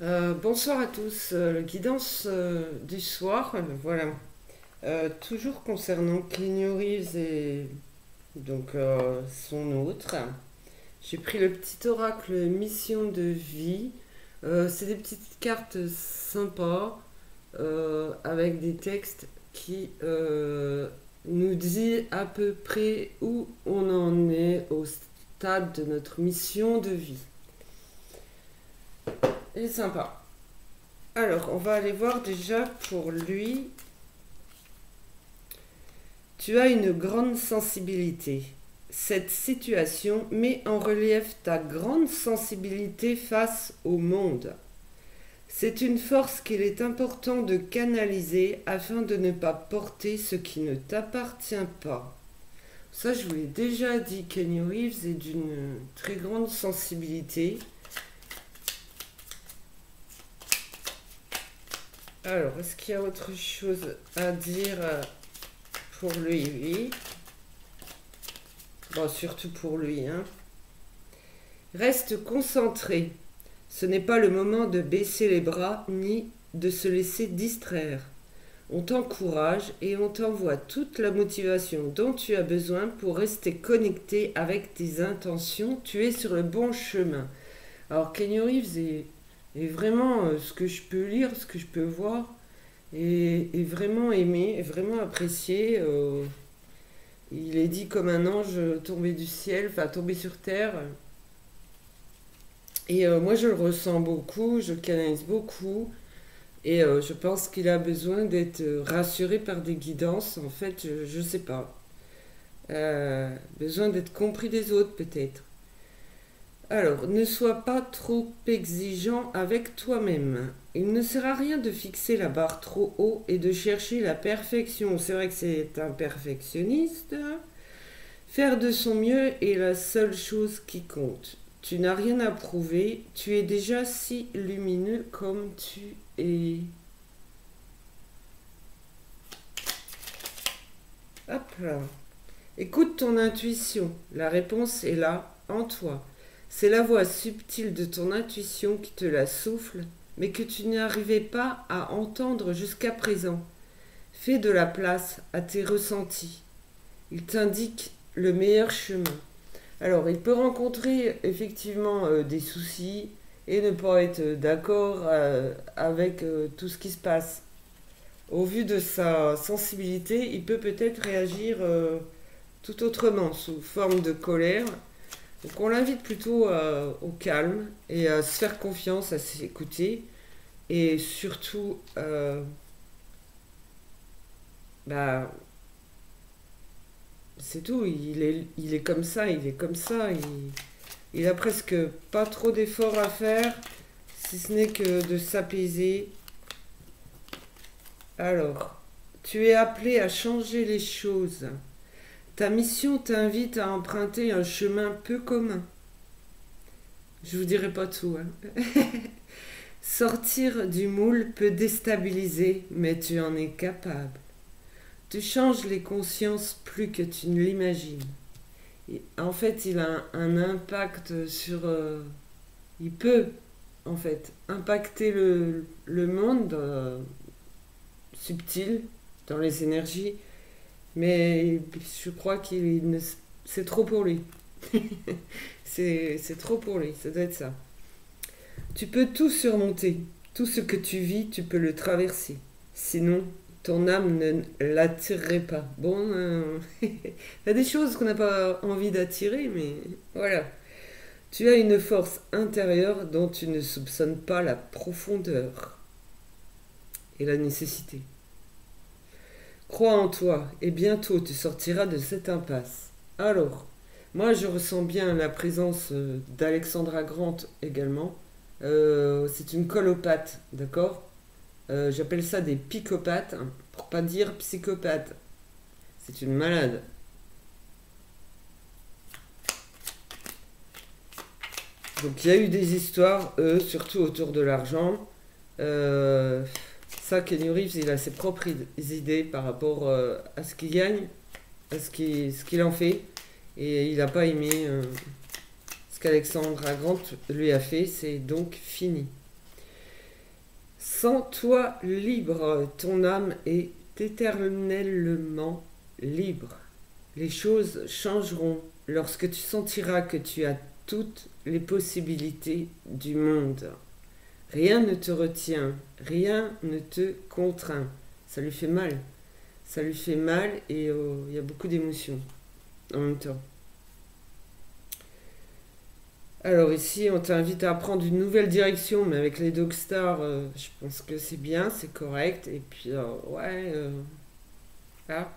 Bonsoir à tous. Guidance du soir, voilà. Toujours concernant Keanu Reeves et donc son autre. J'ai pris le petit oracle Mission de vie. C'est des petites cartes sympas avec des textes qui nous disent à peu près où on en est au stade de notre mission de vie. Et sympa. Alors, on va aller voir déjà pour lui. Tu as une grande sensibilité. Cette situation met en relief ta grande sensibilité face au monde. C'est une force qu'il est important de canaliser afin de ne pas porter ce qui ne t'appartient pas. Ça, je vous l'ai déjà dit, Kenny Reeves est d'une très grande sensibilité. Alors, est-ce qu'il y a autre chose à dire pour lui? Oui. Bon, surtout pour lui, hein. Reste concentré. Ce n'est pas le moment de baisser les bras ni de se laisser distraire. On t'encourage et on t'envoie toute la motivation dont tu as besoin pour rester connecté avec tes intentions. Tu es sur le bon chemin. Alors, Kenny Reeves est vraiment ce que je peux lire, ce que je peux voir, est vraiment aimé, est vraiment apprécié. Il est dit comme un ange tombé du ciel, enfin tombé sur terre. Et moi, je le ressens beaucoup, je le canalise beaucoup. Et je pense qu'il a besoin d'être rassuré par des guidances. En fait, je sais pas. Besoin d'être compris des autres, peut-être. Alors, ne sois pas trop exigeant avec toi-même. Il ne sert à rien de fixer la barre trop haut et de chercher la perfection. C'est vrai que c'est un perfectionniste. Faire de son mieux est la seule chose qui compte. Tu n'as rien à prouver, tu es déjà si lumineux comme tu es. Hop là. Écoute ton intuition, la réponse est là, en toi. C'est la voix subtile de ton intuition qui te la souffle, mais que tu n'arrivais pas à entendre jusqu'à présent. Fais de la place à tes ressentis. Il t'indique le meilleur chemin. Alors, il peut rencontrer effectivement des soucis et ne pas être d'accord avec tout ce qui se passe. Au vu de sa sensibilité, il peut peut-être réagir tout autrement, sous forme de colère. Donc, on l'invite plutôt au calme et à se faire confiance, à s'écouter et surtout, bah, c'est tout. Il est comme ça, il est comme ça. Il a presque pas trop d'efforts à faire, si ce n'est que de s'apaiser. Alors, tu es appelé à changer les choses. Ta mission t'invite à emprunter un chemin peu commun. Je vous dirai pas tout, hein. Sortir du moule peut déstabiliser, mais tu en es capable. Tu changes les consciences plus que tu ne l'imagines. En fait, il a un impact sur... il peut, en fait, impacter le monde subtil, dans les énergies, mais je crois qu'il ne... C'est trop pour lui. C'est trop pour lui, ça doit être ça. Tu peux tout surmonter. Tout ce que tu vis, tu peux le traverser. Sinon, ton âme ne l'attirerait pas. Bon, il y a des choses qu'on n'a pas envie d'attirer, mais voilà. Tu as une force intérieure dont tu ne soupçonnes pas la profondeur et la nécessité. Crois en toi et bientôt tu sortiras de cette impasse. Alors, moi je ressens bien la présence d'Alexandra Grant également. C'est une colopathe, d'accord. J'appelle ça des psychopathes, hein, pour pas dire psychopathe. C'est une malade. Donc il y a eu des histoires, surtout autour de l'argent. Euh, Ça, Kenny Reeves, il a ses propres idées par rapport à ce qu'il gagne, à ce qu'il en fait. Et il n'a pas aimé ce qu'Alexandra Grant lui a fait, c'est donc fini. Sans toi libre, ton âme est éternellement libre. Les choses changeront lorsque tu sentiras que tu as toutes les possibilités du monde. Rien ne te retient, rien ne te contraint. Ça lui fait mal. Ça lui fait mal et il y a beaucoup d'émotions en même temps. Alors ici, on t'invite à prendre une nouvelle direction, mais avec les Dogstars, je pense que c'est bien, c'est correct. Et puis, là.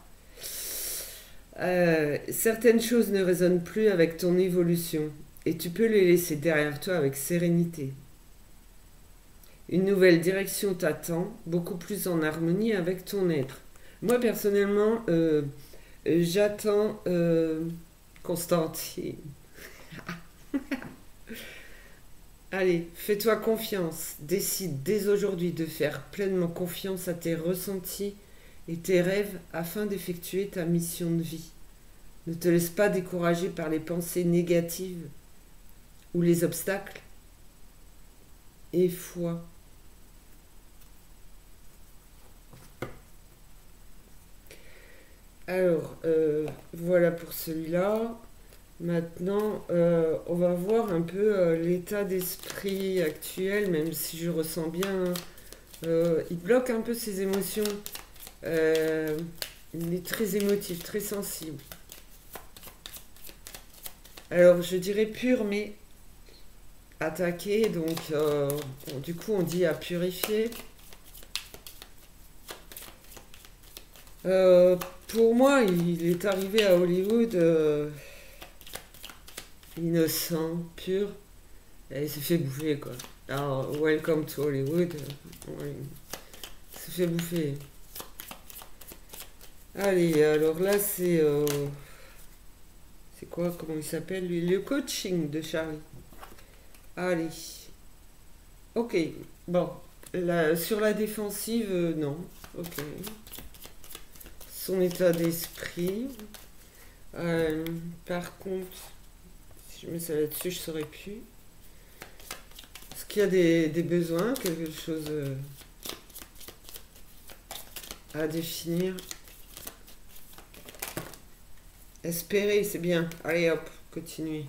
Certaines choses ne résonnent plus avec ton évolution, et tu peux les laisser derrière toi avec sérénité. Une nouvelle direction t'attend, beaucoup plus en harmonie avec ton être. Moi, personnellement, j'attends Constantine. Allez, fais-toi confiance. Décide dès aujourd'hui de faire pleinement confiance à tes ressentis et tes rêves afin d'effectuer ta mission de vie. Ne te laisse pas décourager par les pensées négatives ou les obstacles. Et foi. Alors, voilà pour celui-là. Maintenant, on va voir un peu l'état d'esprit actuel, même si je ressens bien. Il bloque un peu ses émotions. Il est très émotif, très sensible. Alors, je dirais pur, mais attaqué. Donc, du coup, on dit à purifier. Pour moi, il est arrivé à Hollywood innocent, pur, et il s'est fait bouffer, quoi. Alors, welcome to Hollywood. Il s'est fait bouffer. Allez, alors là, c'est quoi, comment il s'appelle, lui? Le coaching de Charlie. Allez. Ok, bon. Sur la défensive, non. Ok. Son état d'esprit. Par contre, si je mets ça là-dessus, je saurais plus. Est-ce qu'il y a des besoins, quelque chose à définir? Espérer, c'est bien. Allez hop, continuez.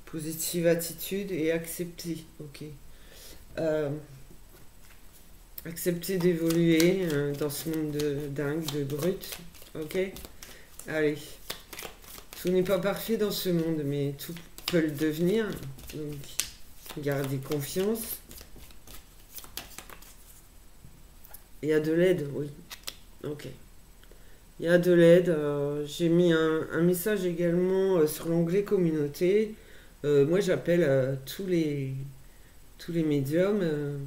Positive attitude et accepter. Ok. Accepter d'évoluer dans ce monde de dingue, de brut. Ok. Allez. Tout n'est pas parfait dans ce monde, mais tout peut le devenir. Donc, gardez confiance. Il y a de l'aide, oui. Ok. Il y a de l'aide. J'ai mis un message également sur l'onglet communauté. Moi, j'appelle tous les médiums,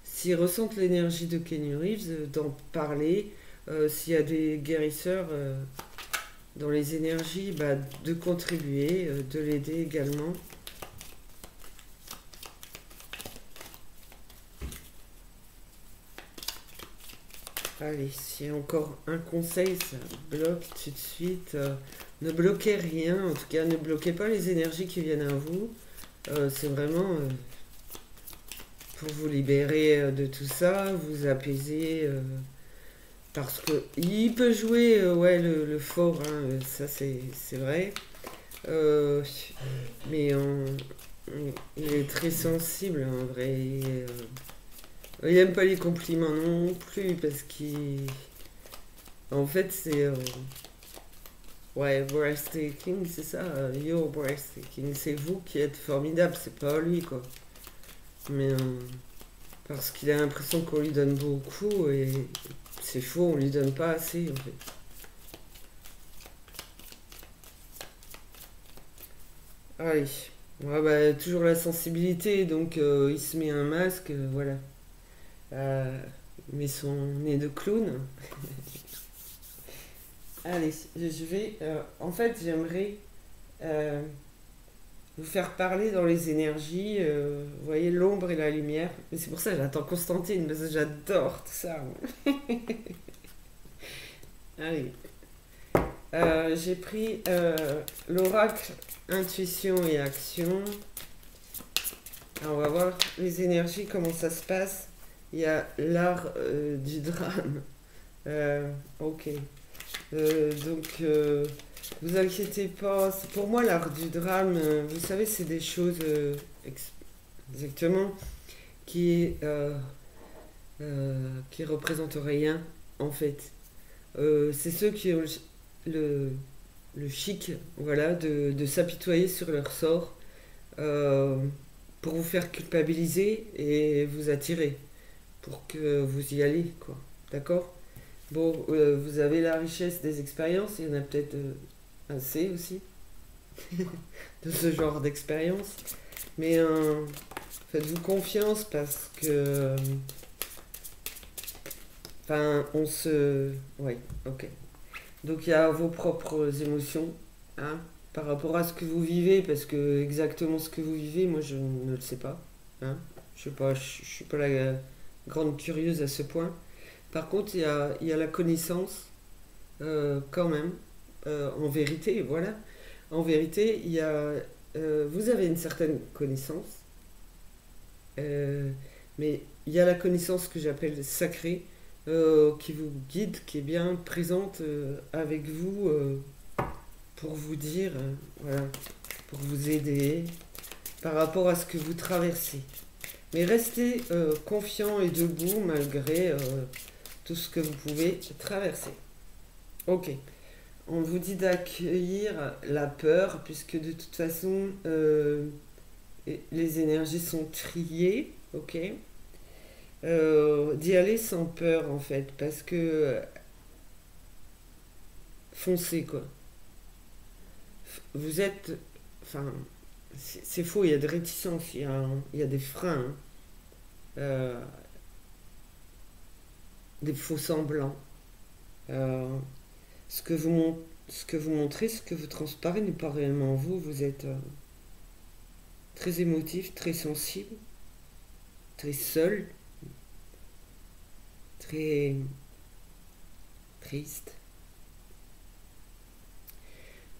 s'ils ressentent l'énergie de Kenny Reeves, d'en parler. S'il y a des guérisseurs dans les énergies, de contribuer, de l'aider également. Allez, s'il y a encore un conseil, ça bloque tout de suite. Ne bloquez rien, en tout cas, ne bloquez pas les énergies qui viennent à vous. C'est vraiment pour vous libérer de tout ça, vous apaiser. Parce que il peut jouer le fort, hein, ça c'est vrai. Mais il est très sensible en vrai. Il aime pas les compliments non plus parce qu'il. En fait, c'est. Breathtaking, c'est ça. You're breathtaking. C'est vous qui êtes formidable, c'est pas lui, quoi. Mais. Parce qu'il a l'impression qu'on lui donne beaucoup et c'est faux, on lui donne pas assez, en fait. Allez. Ouais, toujours la sensibilité, donc il se met un masque, voilà. Il met son nez de clown. Allez, je vais. En fait, j'aimerais vous faire parler dans les énergies. Vous voyez l'ombre et la lumière. Mais c'est pour ça que j'attends Constantine, parce que j'adore tout ça. Allez. J'ai pris l'oracle intuition et action. Alors, on va voir les énergies, comment ça se passe. Il y a l'art du drame. Ok. Vous inquiétez pas. Pour moi, l'art du drame, vous savez, c'est des choses exactement qui, qui représentent rien, en fait. C'est ceux qui ont le, le chic, voilà, de s'apitoyer sur leur sort euh, pour vous faire culpabiliser et vous attirer, pour que vous y allez, quoi. D'accord? Bon, vous avez la richesse des expériences, il y en a peut-être assez aussi, de ce genre d'expérience. Mais faites-vous confiance parce que. Enfin, on se. Oui, ok. Donc il y a vos propres émotions, hein, par rapport à ce que vous vivez, parce que exactement ce que vous vivez, moi je ne le sais pas. Hein. Je sais pas, je suis pas la grande curieuse à ce point. Par contre, il y a la connaissance, quand même, en vérité, voilà. En vérité, vous avez une certaine connaissance, euh, mais il y a la connaissance que j'appelle sacrée, qui vous guide, qui est bien présente avec vous pour vous dire, voilà, pour vous aider par rapport à ce que vous traversez. Mais restez confiant et debout malgré tout ce que vous pouvez traverser. Ok, on vous dit d'accueillir la peur, puisque de toute façon, les énergies sont triées, ok. D'y aller sans peur en fait, parce que foncez quoi. Vous êtes, enfin, c'est faux, il y a des réticences, il y a des freins, hein, euh, des faux semblants. Euh, ce que vous montrez, ce que vous transparez n'est pas réellement vous. Vous êtes très émotif, très sensible, très seul, très triste.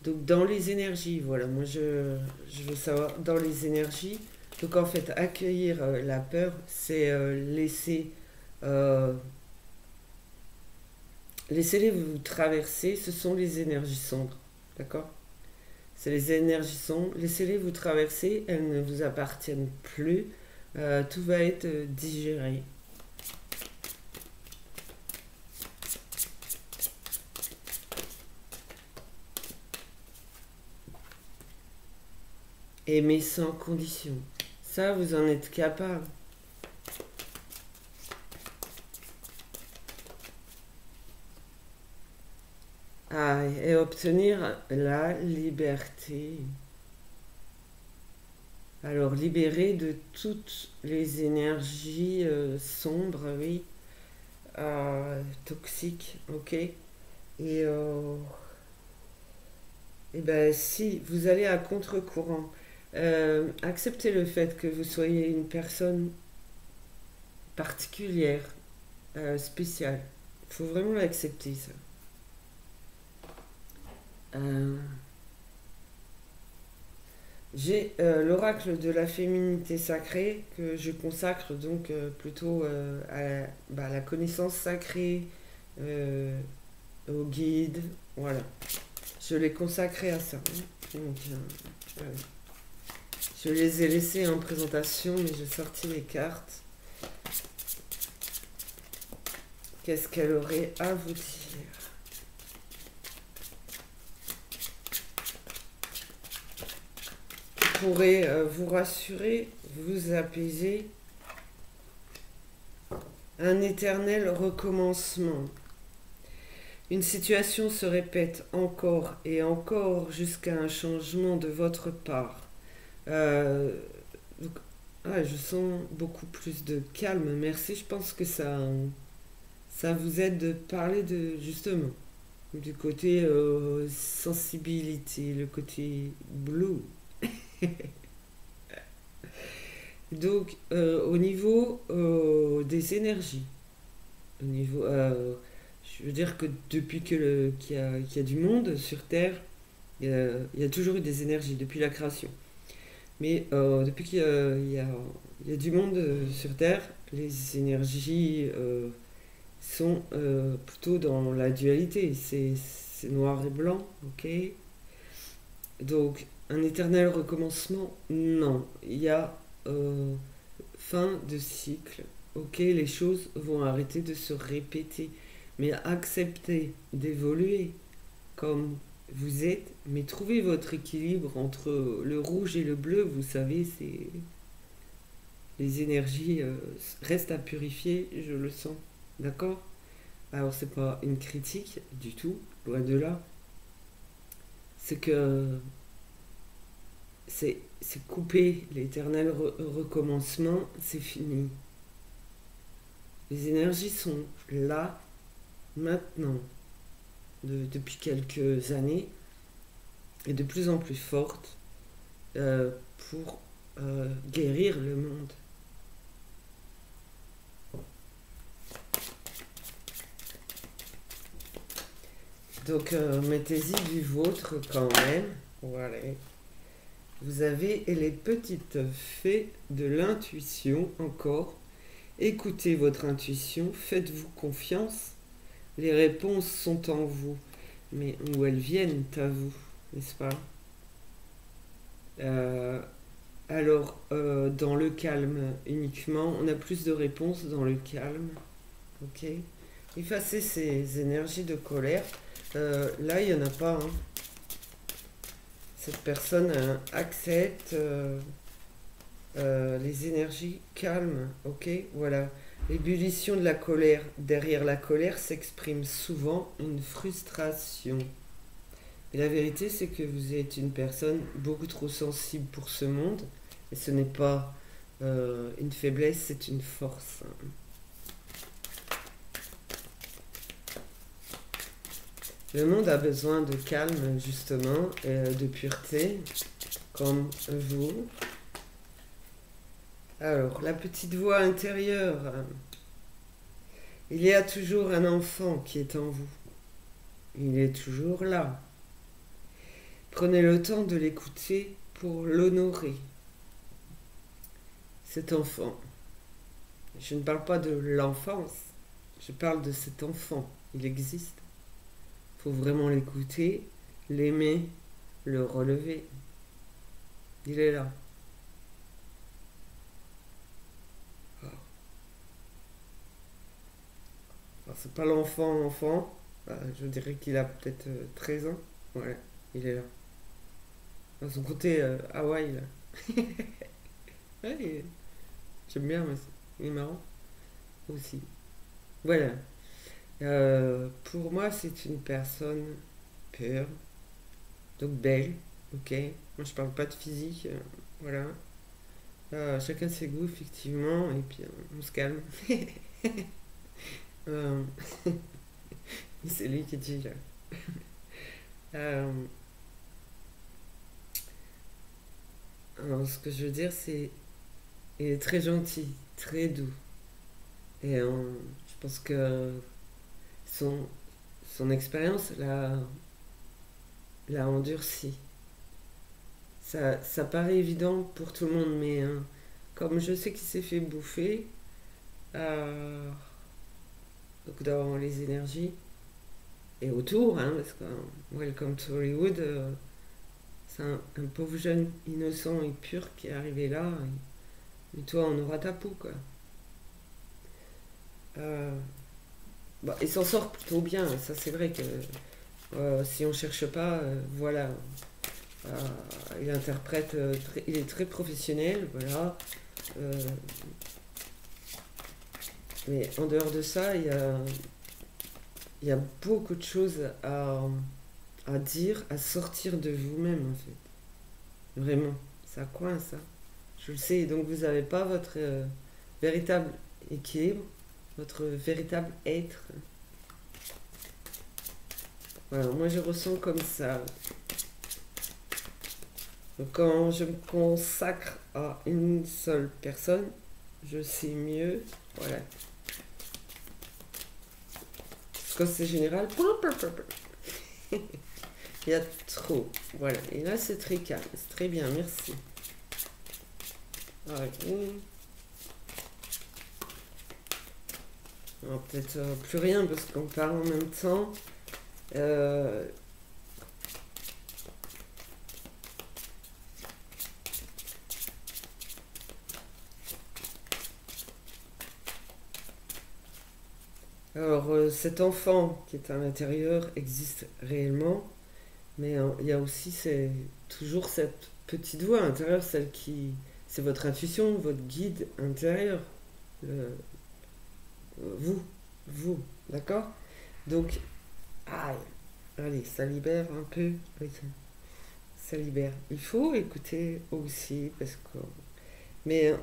Donc dans les énergies, voilà, je veux savoir, dans les énergies, donc en fait, accueillir la peur, c'est euh, laissez-les vous traverser, ce sont les énergies sombres, d'accord? C'est les énergies sombres, laissez-les vous traverser, elles ne vous appartiennent plus, tout va être digéré. Aimer sans condition, ça vous en êtes capable. Ah, et obtenir la liberté. Alors, libérer de toutes les énergies sombres, oui, toxiques, ok. Et ben, si vous allez à contre-courant, acceptez le fait que vous soyez une personne particulière, spéciale. Il faut vraiment l'accepter, ça. Euh, J'ai l'oracle de la féminité sacrée que je consacre donc plutôt la connaissance sacrée, euh, au guide, voilà. Je l'ai consacré à ça, hein. Donc, je les ai laissés en présentation, mais j'ai sorti les cartes. Qu'est-ce qu'elle aurait à vous dire? Pourrait vous rassurer, vous apaiser. Un éternel recommencement. Une situation se répète encore et encore jusqu'à un changement de votre part. Euh, donc, je sens beaucoup plus de calme. Merci. Je pense que ça vous aide de parler de justement du côté sensibilité, le côté blue. Donc, au niveau des énergies, au niveau, je veux dire que depuis qu'il y a du monde sur Terre, il y a toujours eu des énergies depuis la création. Mais depuis qu'il y a Il y a du monde sur Terre. Les énergies sont plutôt dans la dualité. C'est noir et blanc, ok? Donc, un éternel recommencement, non. Il y a fin de cycle. Ok, les choses vont arrêter de se répéter. Mais acceptez d'évoluer comme vous êtes, mais trouvez votre équilibre entre le rouge et le bleu. Vous savez, c'est les énergies restent à purifier, je le sens. D'accord? Alors, c'est pas une critique du tout, loin de là. C'est que c'est coupé, l'éternel recommencement, c'est fini. Les énergies sont là, maintenant, depuis quelques années, et de plus en plus fortes pour guérir le monde. Donc, mettez-y du vôtre quand même. Voilà. Vous avez les petites fées de l'intuition encore. Écoutez votre intuition, faites-vous confiance. Les réponses sont en vous, mais où elles viennent à vous, n'est-ce pas? Dans le calme uniquement, on a plus de réponses dans le calme. Ok. Effacez ces énergies de colère. Là, il n'y en a pas. Hein. Cette personne accepte les énergies calmes. Ok. Voilà. L'ébullition de la colère. Derrière la colère s'exprime souvent une frustration. Et la vérité, c'est que vous êtes une personne beaucoup trop sensible pour ce monde. Et ce n'est pas une faiblesse, c'est une force. Le monde a besoin de calme, justement, et de pureté, comme vous. Alors, la petite voix intérieure. Il y a toujours un enfant qui est en vous. Il est toujours là. Prenez le temps de l'écouter pour l'honorer. Cet enfant. Je ne parle pas de l'enfance. Je parle de cet enfant. Il existe. Il faut vraiment l'écouter, l'aimer, le relever. Il est là. Alors, c'est pas l'enfant. Je dirais qu'il a peut-être 13 ans. Ouais, il est là. Dans son côté Hawaï, là. Ouais, j'aime bien, mais il est marrant aussi. Voilà. Pour moi, c'est une personne pure, donc belle, ok. Moi, je parle pas de physique, voilà. Chacun ses goûts, effectivement, et puis on se calme. Euh, c'est lui qui dit là. Euh, alors, ce que je veux dire, c'est il est très gentil, très doux, et je pense que son son expérience l'a endurci. Ça paraît évident pour tout le monde, mais comme je sais qu'il s'est fait bouffer, euh, donc dans les énergies, et autour, hein, parce que Welcome to Hollywood, c'est un pauvre jeune innocent et pur qui est arrivé là, et toi on aura ta peau, quoi. Euh, Bah, il s'en sort plutôt bien, ça c'est vrai que si on cherche pas, voilà. Euh, il interprète, il est très professionnel, voilà. Euh, mais en dehors de ça, il y a beaucoup de choses à dire, à sortir de vous-même en fait. Vraiment, ça coince, ça. Je le sais, donc vous n'avez pas votre véritable équilibre, votre véritable être. Voilà, moi je ressens comme ça. Donc, quand je me consacre à une seule personne, je sais mieux. Voilà. Parce que c'est général. Il y a trop. Voilà. Et là, c'est très calme. C'est très bien. Merci. Ok. Alors, peut-être plus rien parce qu'on parle en même temps. Euh, cet enfant qui est à l'intérieur existe réellement, mais il y a aussi toujours cette petite voix intérieure, celle qui... C'est votre intuition, votre guide intérieur. Le- vous, vous, d'accord? Donc, aïe, allez, ça libère un peu. Oui, ça libère. Il faut écouter aussi, parce que... Mais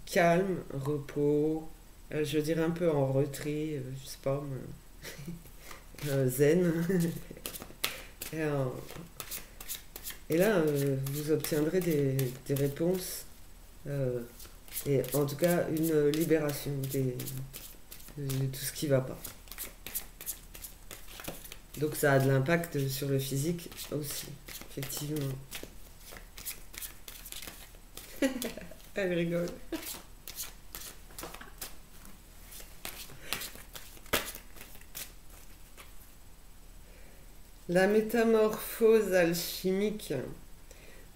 calme, repos, je dirais un peu en retrait, je sais pas, zen. Et, et là, vous obtiendrez des réponses, euh, et en tout cas une libération de tout ce qui va pas. Donc ça a de l'impact sur le physique aussi, effectivement. Elle rigole. La métamorphose alchimique,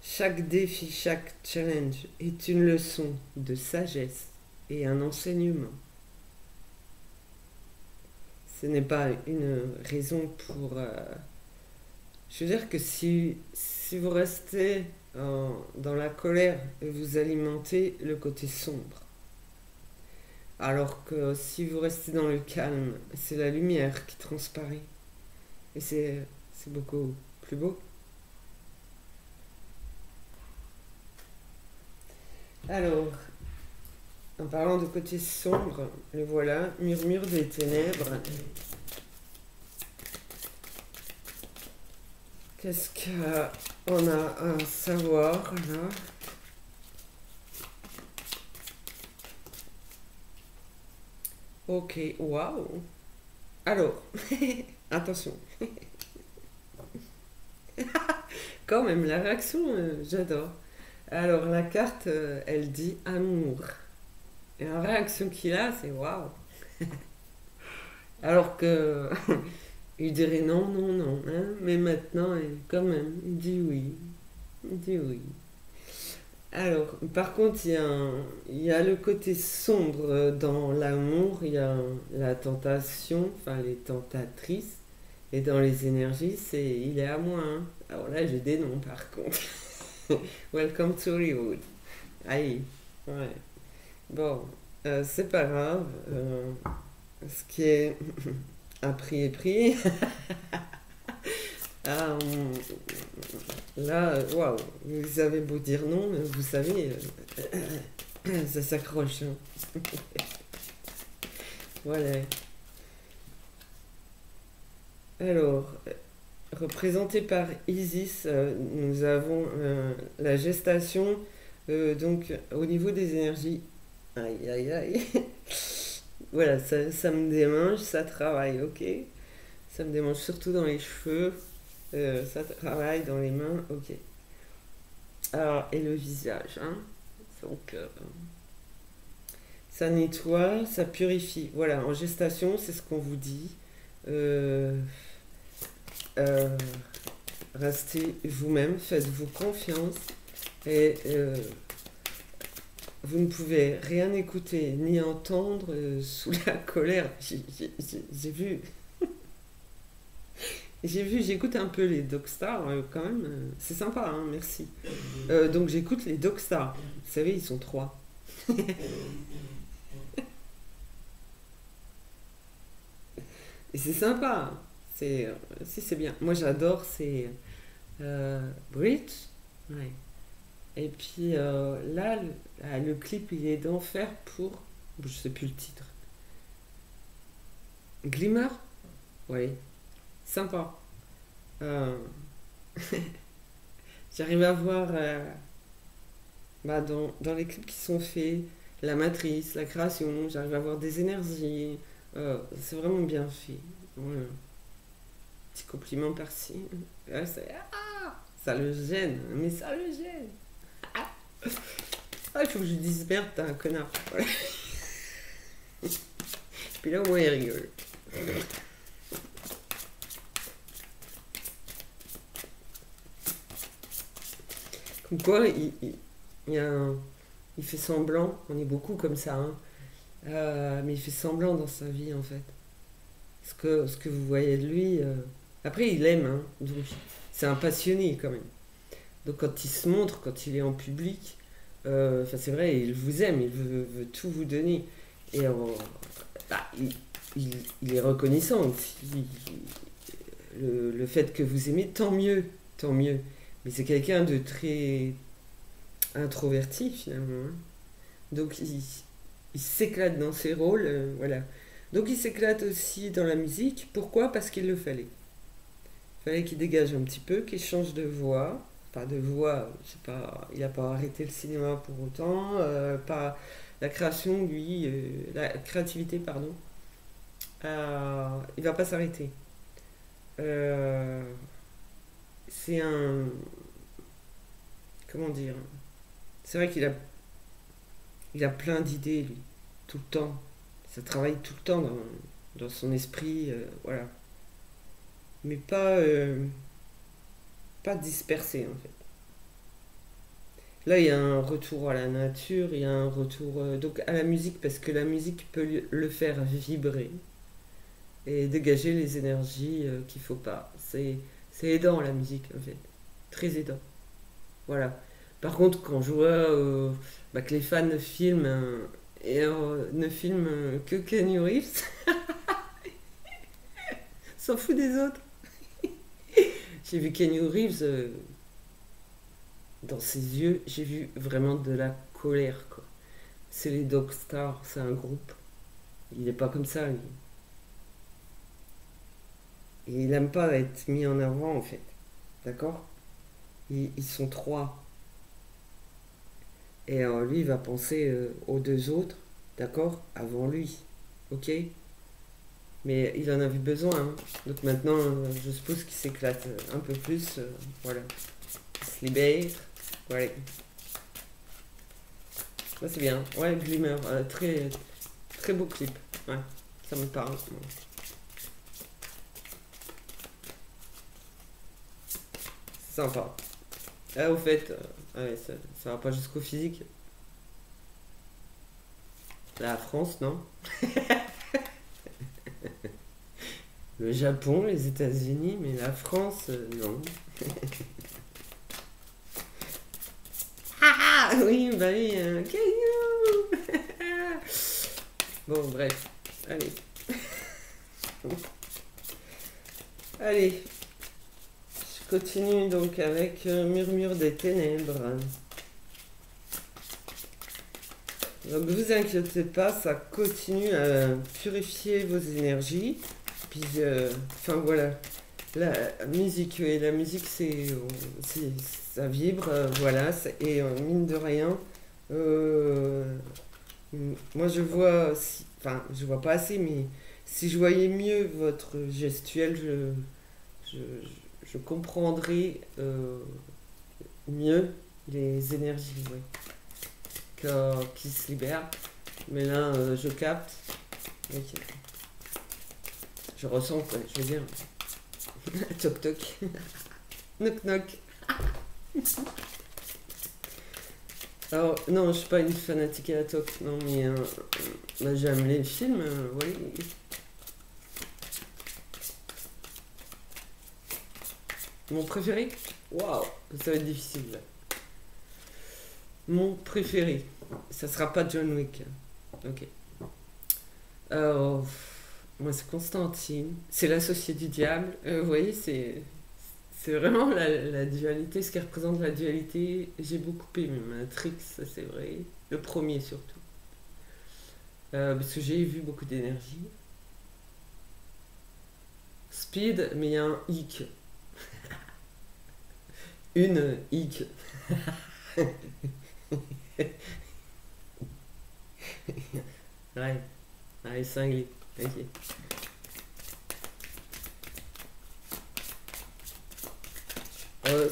chaque défi, chaque challenge est une leçon de sagesse et un enseignement. Ce n'est pas une raison pour... je veux dire que si vous restez dans la colère, vous alimentez le côté sombre. Alors que si vous restez dans le calme, c'est la lumière qui transparaît. Et c'est beaucoup plus beau. Alors, en parlant de côté sombre, le voilà, murmure des ténèbres. Qu'est-ce qu'on a à savoir là? Ok, waouh. Alors, attention. Quand même, la réaction, j'adore. Alors, la carte, elle dit amour. Et la réaction qu'il a, c'est waouh. Alors que il dirait non, non, non. Hein, mais maintenant, quand même, il dit oui. Il dit oui. Alors, par contre, il y a le côté sombre dans l'amour, il y a la tentation, enfin les tentatrices, et dans les énergies, c'est il est à moi. Hein. Alors là, j'ai des noms par contre. Welcome to Hollywood. Aïe, ouais. Bon, c'est pas grave. Ce qui est appris est pris. Ah, là, waouh, vous avez beau dire non, mais vous savez, ça s'accroche. Hein. Voilà. Alors, représenté par Isis, nous avons la gestation, donc au niveau des énergies. Aïe, aïe, aïe. Voilà, ça me démange, ça travaille, ok. Ça me démange surtout dans les cheveux, ça travaille dans les mains, ok. Alors, et le visage, hein. Donc, ça nettoie, ça purifie. Voilà, en gestation, c'est ce qu'on vous dit. Euh, euh, Restez vous-même, faites-vous confiance et vous ne pouvez rien écouter ni entendre sous la colère. J'ai vu, j'écoute un peu les Dogstar quand même. C'est sympa, hein, merci. Donc j'écoute les Dogstar. Vous savez, ils sont trois. Et c'est sympa. Si c'est bien. Moi j'adore, c'est Bridge. Ouais. Et puis là, le clip il est d'enfer pour. Je sais plus le titre. Glimmer. Oui. Sympa. Euh, J'arrive à voir dans les clips qui sont faits, la matrice, la création, j'arrive à voir des énergies. C'est vraiment bien fait. Voilà. Petit compliment par-ci. Ça le gêne, mais ça le gêne. Ah, il faut que je dise merde, t'es un connard. Voilà. Puis là, au moins, il rigole. Comme quoi, il y a il fait semblant, on est beaucoup comme ça, hein, mais il fait semblant dans sa vie, en fait. Ce que vous voyez de lui... Après, il aime, hein, donc c'est un passionné, quand même. Donc quand il se montre, quand il est en public, enfin c'est vrai, il vous aime, il veut tout vous donner. Et bah, il est reconnaissant aussi. Le fait que vous aimez, tant mieux, tant mieux. Mais c'est quelqu'un de très introverti finalement, hein. Donc il s'éclate dans ses rôles, voilà. Donc il s'éclate aussi dans la musique. Pourquoi? Parce qu'il le fallait. Il fallait qu'il dégage un petit peu, qu'il change de voix. Pas de voix, je sais pas, il n'a pas arrêté le cinéma pour autant, pas la création, lui, la créativité, pardon, il va pas s'arrêter. Euh, c'est un, comment dire, c'est vrai il a plein d'idées, lui, tout le temps. Ça travaille tout le temps dans son esprit, voilà. Mais pas dispersé, en fait. Là, il y a un retour à la nature, il y a un retour donc à la musique, parce que la musique peut le faire vibrer et dégager les énergies qu'il faut pas. C'est aidant la musique, en fait. Très aidant. Voilà. Par contre, quand je vois bah, que les fans filment ne filment que Kenny Reeves, s'en fout des autres. J'ai vu Kenny Reeves dans ses yeux, j'ai vu vraiment de la colère, quoi. C'est les Dog Stars, c'est un groupe. Il n'est pas comme ça, lui. Et il n'aime pas être mis en avant, en fait. D'accord? Ils sont trois. Et lui, il va penser aux deux autres, d'accord? Avant lui. Ok? Mais il en avait besoin, hein. Donc maintenant, je suppose qu'il s'éclate un peu plus. Voilà. Il se libère. Voilà. Ça, c'est bien. Ouais, Glimmer. Très, très beau clip. Ouais, ça me parle. C'est sympa. Ah, au fait, ouais, ça va pas jusqu'au physique. La France, non? Le Japon, les États-Unis, mais la France, non. Ah oui, bah oui, caillou. Bon, bref. Allez. Allez. Je continue donc avec Murmure des ténèbres. Donc vous inquiétez pas, ça continue à purifier vos énergies. Puis, enfin voilà, la musique, et la musique ça vibre, voilà, et mine de rien, euh, moi je vois, enfin je vois pas assez, mais si je voyais mieux votre gestuelle, je, je comprendrais mieux les énergies, ouais, qui se libèrent. Mais là, je capte. Ok. Je ressens, quoi, je veux dire. Toc toc. Knock knock. Alors, non, je suis pas une fanatique à la toc, non, mais bah, j'aime les films, oui. Mon préféré? Waouh, ça va être difficile là. Mon préféré, ça sera pas John Wick. Ok. Alors, moi c'est Constantine, c'est l'associé du diable. Vous voyez, c'est vraiment la dualité, ce qui représente la dualité. J'ai beaucoup aimé Matrix, ça c'est vrai. Le premier surtout. Parce que j'ai vu beaucoup d'énergie. Speed, mais il y a un hic. Une hic. Ouais, allez, cinglé. Ok.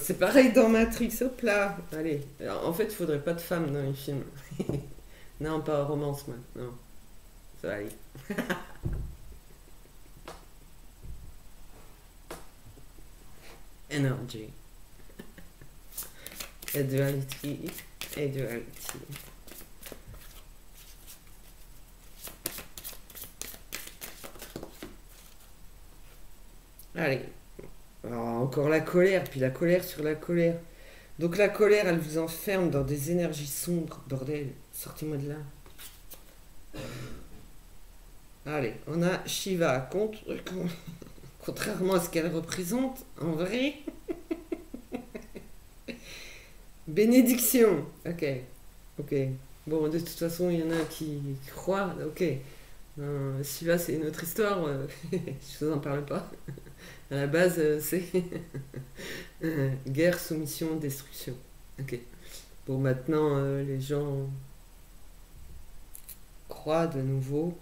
C'est pareil dans Matrix, hop là. Allez, alors, en fait, il faudrait pas de femmes dans les films. Non, pas romance, moi. Non. ça va aller. Energy. Et duality. Et duality. Allez. Alors, encore la colère, puis la colère sur la colère. Donc la colère, elle vous enferme dans des énergies sombres. Bordel, sortez-moi de là. Allez, on a Shiva. Contrairement à ce qu'elle représente, en vrai. Bénédiction. Ok. Ok. Bon, de toute façon, il y en a qui croient. Ok. Shiva, c'est une autre histoire. Je vous en parle pas. À la base, c'est guerre, soumission, destruction. Ok. Bon, maintenant, les gens croient de nouveau.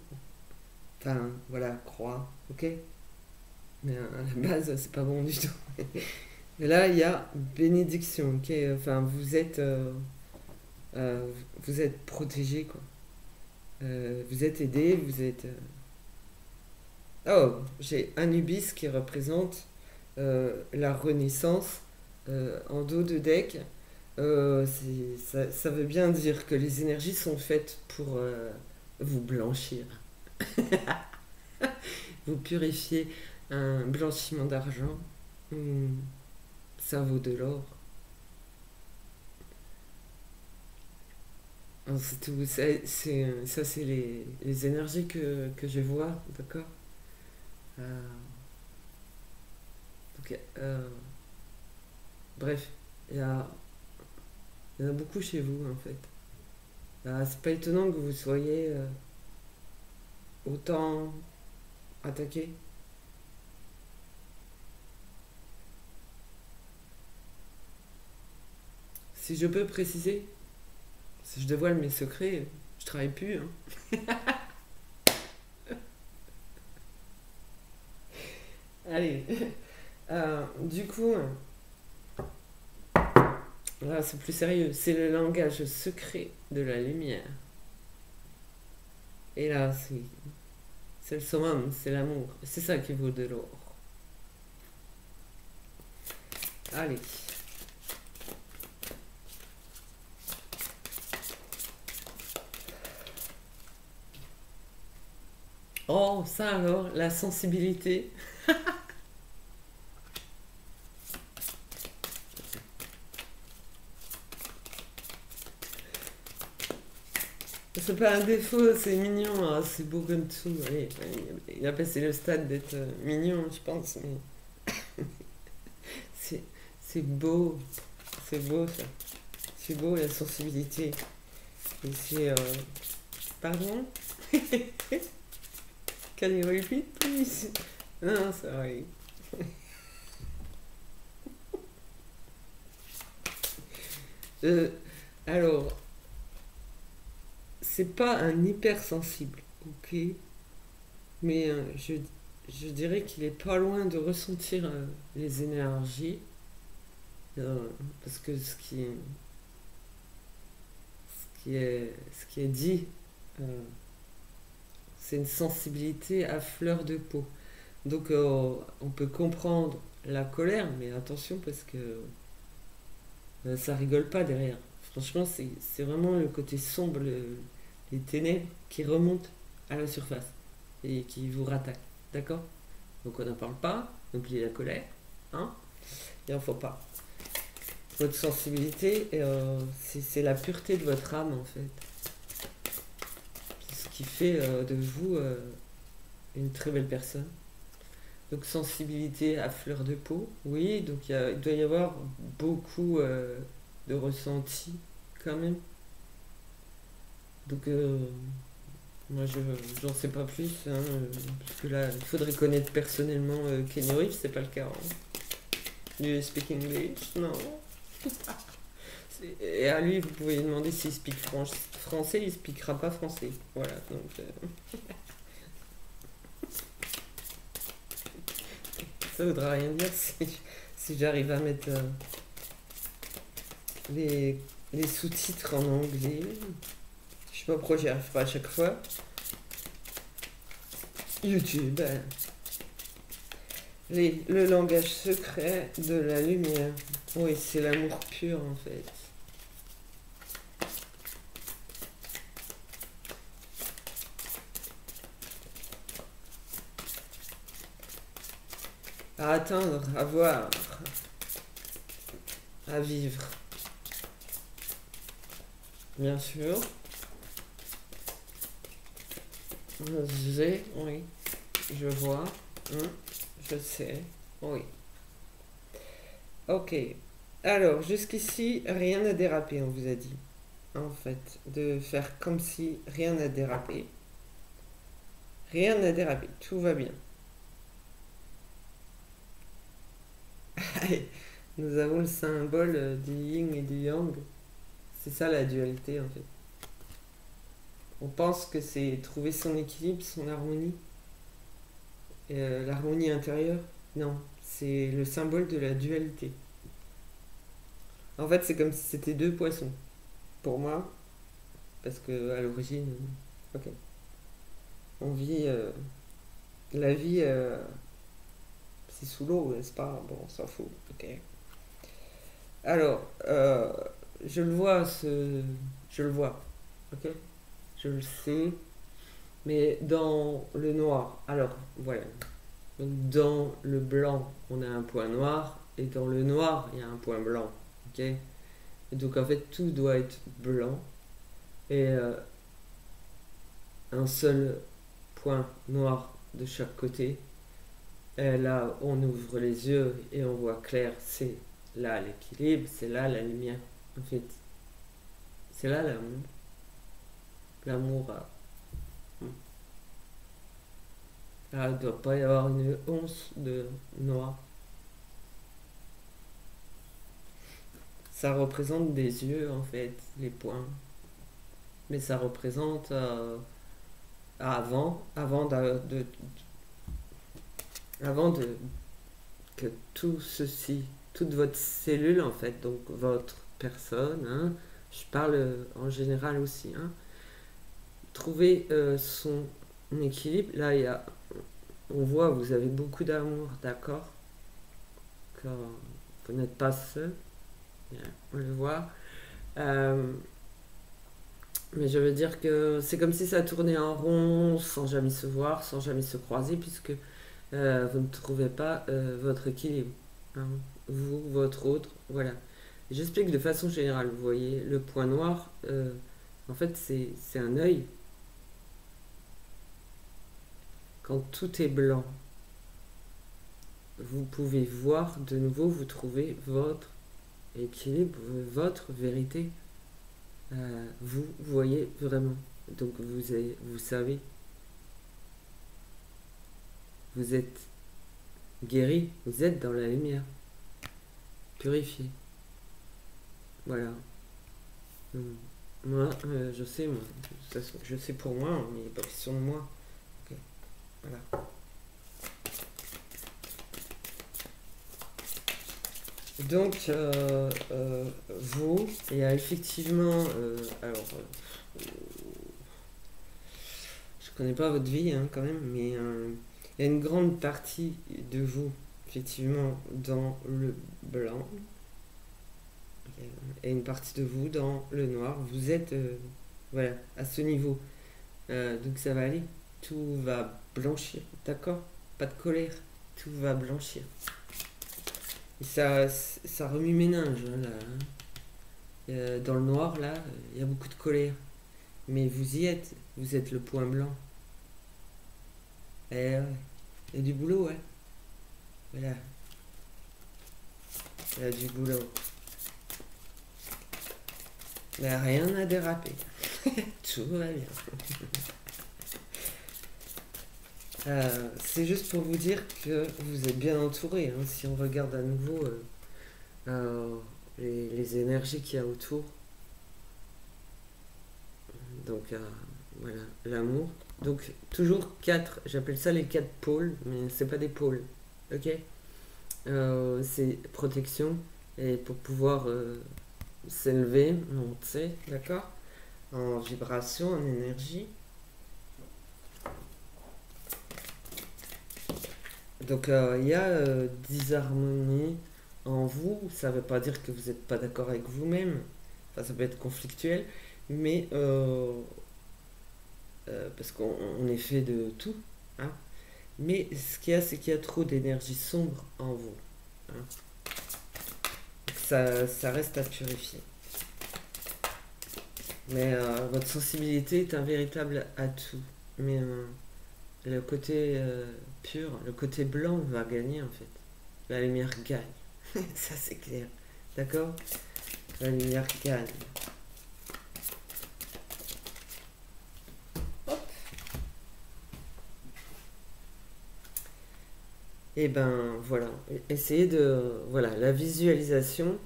Enfin, voilà, croient. Ok. Mais à la base, c'est pas bon du tout. Et là, il y a bénédiction. Ok. Enfin, euh, vous êtes protégé, quoi. Vous êtes aidé, vous êtes. Oh, j'ai Anubis qui représente la renaissance en dos de deck. Ça veut bien dire que les énergies sont faites pour vous blanchir, vous purifier. Un blanchiment d'argent, ça vaut de l'or. C'est tout. Ça, c'est les énergies que je vois, d'accord. Euh, donc, bref, il y, a, il y en a beaucoup chez vous, en fait. C'est pas étonnant que vous soyez autant attaqué. Si je peux préciser, si je dévoile mes secrets, je travaille plus. Hein. Allez. Du coup, là c'est plus sérieux. C'est le langage secret de la lumière. Et là, c'est le summum, c'est l'amour. C'est ça qui vaut de l'or. Allez. Oh, ça alors, la sensibilité. C'est pas un défaut, c'est mignon, hein, c'est beau comme tout. Allez, il a passé le stade d'être mignon, je pense, mais c'est c'est beau, c'est beau ça. C'est beau la sensibilité. Et c'est. Pardon. Can you repeat, please? Non, sorry. Euh, alors, c'est pas un hypersensible, ok? Mais je dirais qu'il est pas loin de ressentir les énergies. Parce que ce qui est dit, euh, c'est une sensibilité à fleur de peau. Donc on peut comprendre la colère, mais attention parce que ça rigole pas derrière. Franchement, c'est vraiment le côté sombre, les ténèbres qui remontent à la surface et qui vous rattaquent. D'accord. Donc on n'en parle pas, n'oubliez la colère, hein, il n'en faut pas. Votre sensibilité, c'est la pureté de votre âme en fait. C'est ce qui fait de vous une très belle personne. Donc sensibilité à fleur de peau, oui, donc il doit y avoir beaucoup de ressenti quand même. Donc moi j'en sais pas plus, hein, parce que là il faudrait connaître personnellement Kenny Reeves, c'est pas le cas. Hein. Do you speak English? Non. Et à lui vous pouvez lui demander s'il speak français, il speakera pas français. Voilà, donc ça voudra rien dire si j'arrive à mettre les sous-titres en anglais. Je sais pas pourquoi j'y arrive pas à chaque fois. YouTube. Le langage secret de la lumière. Oui, c'est l'amour pur en fait. À atteindre, à voir, à vivre. Bien sûr. Oui. Je vois. Je sais. Oui. Ok. Alors, jusqu'ici, rien n'a dérapé, on vous a dit. En fait, de faire comme si rien n'a dérapé. Rien n'a dérapé, tout va bien. Nous avons le symbole du yin et du yang. C'est ça la dualité en fait. On pense que c'est trouver son équilibre, son harmonie, l'harmonie intérieure. Non, c'est le symbole de la dualité. En fait, c'est comme si c'était deux poissons. Pour moi, parce que à l'origine, ok, on vit la vie, c'est sous l'eau, n'est-ce pas? Bon, on s'en fout, ok. Alors, je le vois, je le vois, ok, je le sais, mais dans le noir. Alors, voilà. Donc, dans le blanc, on a un point noir, et dans le noir, il y a un point blanc, ok. Et donc, en fait, tout doit être blanc, et un seul point noir de chaque côté. Et là, on ouvre les yeux et on voit clair, c'est là l'équilibre, c'est là la lumière. En fait, c'est là l'amour. L'amour, il ne doit pas y avoir une once de noir. Ça représente des yeux, en fait, les points. Mais ça représente avant de que tout ceci, toute votre cellule, en fait, donc votre personne, hein, je parle en général aussi, hein, trouver son équilibre. Là, on voit, vous avez beaucoup d'amour, d'accord? Quand vous n'êtes pas seul, on le voit. Euh, mais je veux dire que c'est comme si ça tournait en rond, sans jamais se voir, sans jamais se croiser, puisque vous ne trouvez pas votre équilibre. Hein. Vous, votre autre, voilà. J'explique de façon générale, vous voyez, le point noir, en fait, c'est un œil. Quand tout est blanc, vous pouvez voir de nouveau, vous trouvez votre équilibre, votre vérité. Vous voyez vraiment. Donc vous savez, vous êtes guéri, vous êtes dans la lumière, purifié. Voilà. Moi, je sais, moi, je sais pour moi, mais il n'est pas question de moi. Ok, voilà. Donc, vous, il y a effectivement, alors, je connais pas votre vie hein, quand même, mais il y a une grande partie de vous, effectivement, dans le blanc, et une partie de vous dans le noir. Vous êtes, voilà, à ce niveau. Donc ça va aller, tout va blanchir, d'accord? Pas de colère, tout va blanchir. Et ça remue ménage, hein, là. Hein. Dans le noir, là, il y a beaucoup de colère. Mais vous y êtes, vous êtes le point blanc. Et ouais, il y a du boulot, ouais. Voilà, il y a du boulot. Mais rien n'a dérapé. Tout va bien. C'est juste pour vous dire que vous êtes bien entouré. Hein, si on regarde à nouveau les énergies qu'il y a autour. Donc voilà, l'amour. Donc toujours quatre, j'appelle ça les quatre pôles, mais c'est pas des pôles. Ok. C'est protection et pour pouvoir s'élever, monter, d'accord, en vibration, en énergie. Donc il y a disharmonie en vous. Ça ne veut pas dire que vous n'êtes pas d'accord avec vous-même. Enfin, ça peut être conflictuel, mais parce qu'on est fait de tout, hein. Mais ce qu'il y a, c'est qu'il y a trop d'énergie sombre en vous, hein. Ça reste à purifier. Mais votre sensibilité est un véritable atout. Mais le côté pur, le côté blanc va gagner en fait. La lumière gagne. Ça c'est clair. D'accord. La lumière gagne. Et ben voilà. Essayez de... Voilà, la visualisation.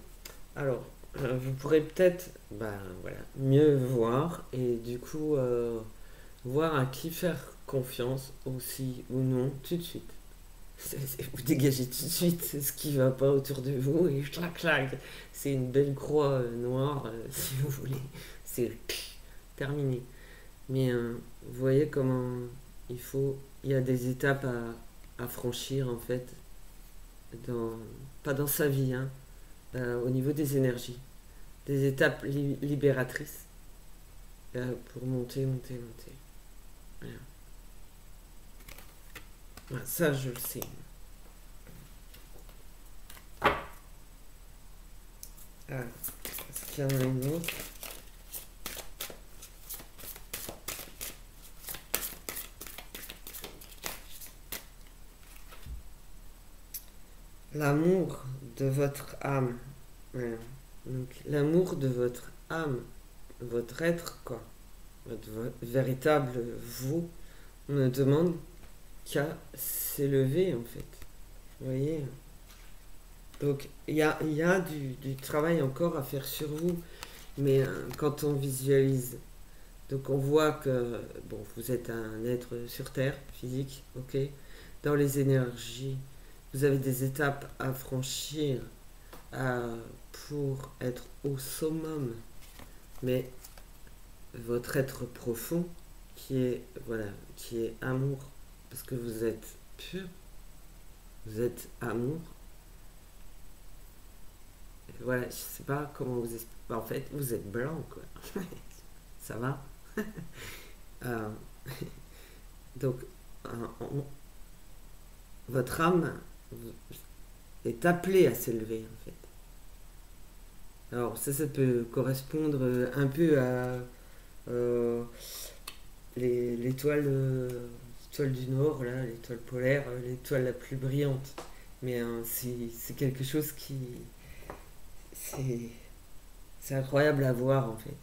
Alors, vous pourrez peut-être ben, voilà, mieux voir et du coup voir à qui faire confiance aussi ou non tout de suite. Vous dégagez tout de suite ce qui va pas autour de vous et clac clac. C'est une belle croix noire si vous voulez. C'est terminé. Mais vous voyez comment il faut. Il y a des étapes à franchir en fait. Dans, pas dans sa vie, hein, au niveau des énergies. Des étapes libératrices pour monter, monter, monter. Voilà. Ah, ça, je le sais. Ah, est-ce qu'il y en a une autre? L'amour de votre âme. Voilà. Donc, l'amour de votre âme, votre être, quoi. Votre véritable vous, on ne demande qu'à s'élever, en fait. Vous voyez? Donc, il y a du travail encore à faire sur vous. Mais quand on visualise, donc on voit que bon, vous êtes un être sur Terre, physique, ok. Dans les énergies, vous avez des étapes à franchir pour être au summum. Mais votre être profond, qui est voilà, qui est amour, parce que vous êtes pur, vous êtes amour. Voilà, je sais pas comment vous expliquer. En fait, vous êtes blanc, quoi. Ça va. Euh, donc, euh, on- votre âme est appelée à s'élever, en fait. Alors, ça peut correspondre un peu à euh, l'étoile l'étoile du Nord, là, l'étoile polaire, l'étoile la plus brillante. Mais c'est quelque chose qui... C'est c'est incroyable à voir, en fait.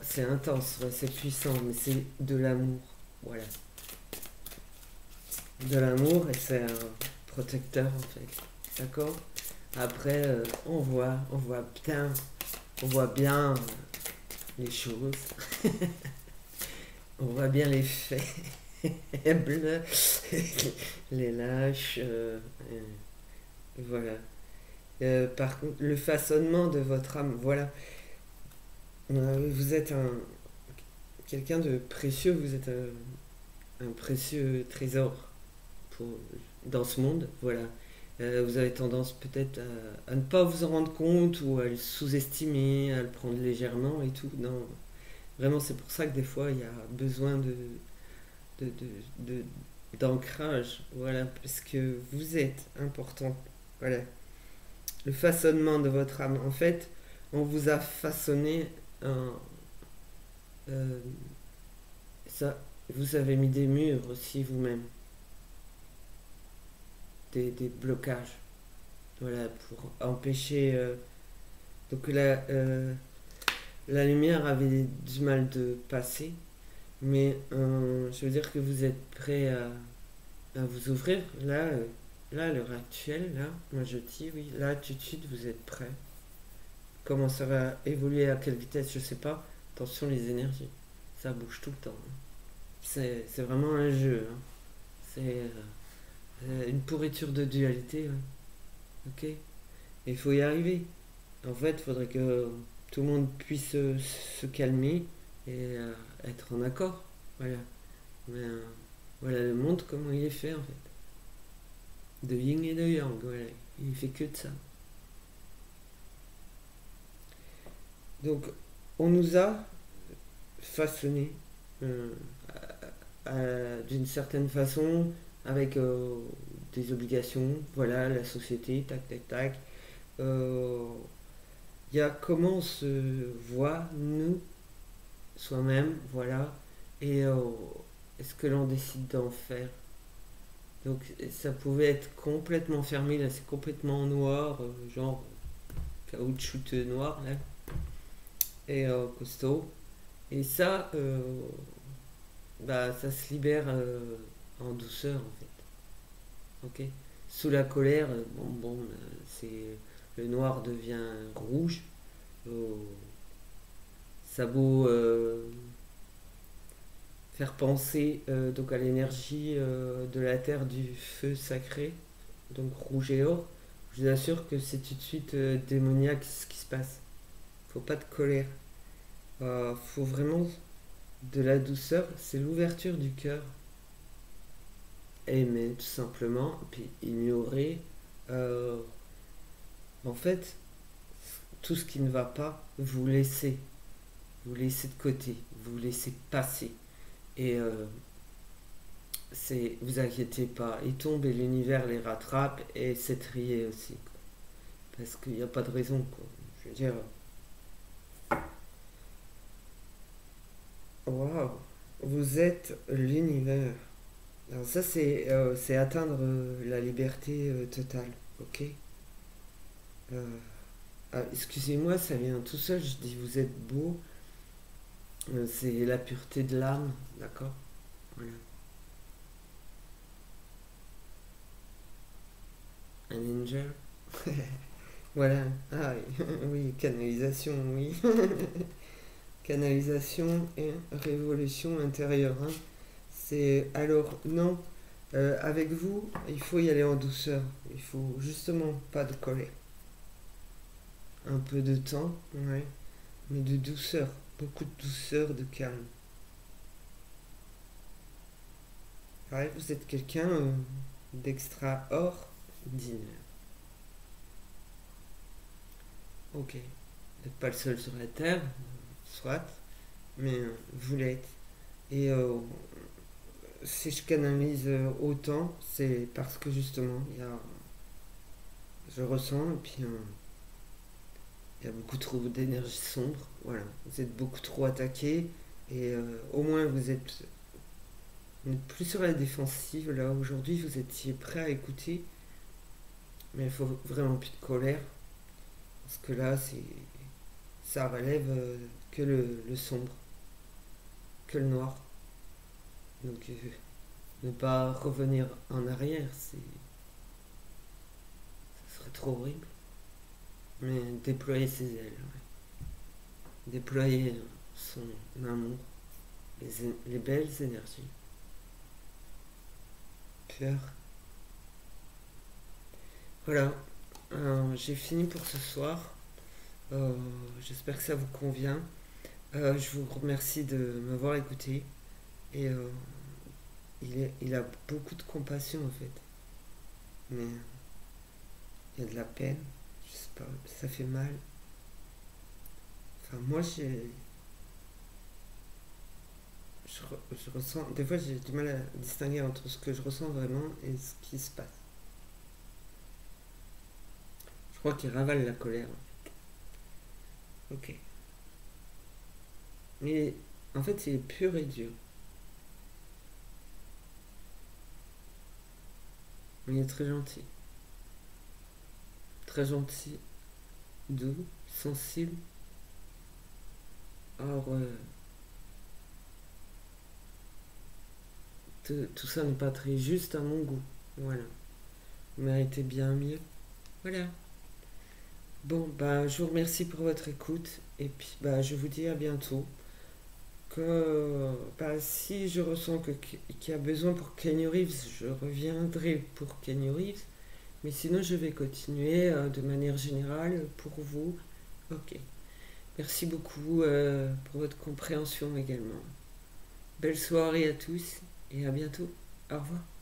C'est intense, ouais, c'est puissant, mais c'est de l'amour. Voilà. De l'amour et c'est un protecteur, en fait. D'accord. Après, on voit bien les choses, on voit bien les faits faibles, les lâches, voilà. Par contre, le façonnement de votre âme, voilà. Vous êtes quelqu'un de précieux, vous êtes un précieux trésor pour, dans ce monde, voilà. Vous avez tendance peut-être à ne pas vous en rendre compte ou à le sous-estimer, à le prendre légèrement et tout. Non, vraiment, c'est pour ça que des fois, il y a besoin de, de- de- d'ancrage, voilà, parce que vous êtes important, voilà. Le façonnement de votre âme, en fait, on vous a façonné un, euh, ça, vous avez mis des murs aussi vous-même, des blocages, voilà, pour empêcher. Donc la lumière avait du mal de passer, mais je veux dire que vous êtes prêt à vous ouvrir. Là, à l'heure actuelle, là, moi je dis oui, là tout de suite vous êtes prêt. Comment ça va évoluer, à quelle vitesse, je sais pas. Attention les énergies, ça bouge tout le temps, hein. C'est vraiment un jeu, hein. C'est une pourriture de dualité, ouais. Ok. Il faut y arriver. En fait, il faudrait que tout le monde puisse se calmer et être en accord. Voilà. Mais, Voilà le monde, comment il est fait en fait. De yin et de yang, voilà. Il fait que de ça. Donc, on nous a façonné euh, d'une certaine façon, avec des obligations, voilà, la société, tac, tac, tac. Euh, Il y a comment on se voit, nous, soi-même, voilà, et est-ce que l'on décide d'en faire. Donc ça pouvait être complètement fermé, là c'est complètement noir, genre caoutchouteux noir, là, et costaud. Et ça, bah, ça se libère en douceur en fait. Ok. Sous la colère, bon, c'est le noir devient rouge. Euh, ça vaut faire penser donc à l'énergie de la terre du feu sacré, donc rouge et or. Je vous assure que c'est tout de suite démoniaque ce qui se passe. Faut pas de colère. Faut vraiment de la douceur. C'est l'ouverture du cœur. Aimer tout simplement, puis ignorer euh, en fait tout ce qui ne va pas, vous laissez de côté, vous laissez passer. Et c'est, vous inquiétez pas, ils tombent et l'univers les rattrape et c'est trié aussi. Quoi. Parce qu'il n'y a pas de raison. Quoi. Je veux dire, waouh, vous êtes l'univers. Alors ça, c'est atteindre la liberté totale. Ok. Euh, excusez-moi, ça vient tout seul. Je dis vous êtes beau. C'est la pureté de l'âme, d'accord. Voilà. Un angel. Voilà. Ah oui, oui, canalisation, oui. Canalisation et révolution intérieure. Hein. C'est alors non. Avec vous, il faut y aller en douceur. Il faut justement pas de colère. Un peu de temps, ouais, mais de douceur, beaucoup de douceur, de calme. Ouais, vous êtes quelqu'un d'extraordinaire. Ok, vous n'êtes pas le seul sur la Terre, soit, mais vous l'êtes. Et si je canalise autant, c'est parce que justement, je ressens, et puis il y a beaucoup trop d'énergie sombre. Voilà, vous êtes beaucoup trop attaqué, et au moins vous n'êtes plus sur la défensive. Là, aujourd'hui, vous étiez prêt à écouter, mais il faut vraiment plus de colère, parce que là, ça relève que le sombre, que le noir. Donc, ne pas revenir en arrière, ça serait trop horrible. Mais déployer ses ailes, ouais. Déployer son amour, les belles énergies. Peur. Voilà, j'ai fini pour ce soir. Euh, J'espère que ça vous convient. Je vous remercie de m'avoir écouté. Et il a beaucoup de compassion en fait. Mais il y a de la peine. Je sais pas, ça fait mal. Enfin, moi, je ressens. Des fois, j'ai du mal à distinguer entre ce que je ressens vraiment et ce qui se passe. Je crois qu'il ravale la colère. Ok. Mais en fait, il est pur et dur. Mais il est très gentil. Très gentil, doux, sensible. Or, tout ça n'est pas très juste à mon goût. Voilà. Vous méritez bien mieux. Voilà. Bon, bah, je vous remercie pour votre écoute. Et puis, bah, je vous dis à bientôt. Que bah, si je ressens qu'il y a besoin pour Kenny Reeves, je reviendrai pour Kenny Reeves. Mais sinon, je vais continuer de manière générale pour vous. Ok. Merci beaucoup pour votre compréhension également. Belle soirée à tous et à bientôt. Au revoir.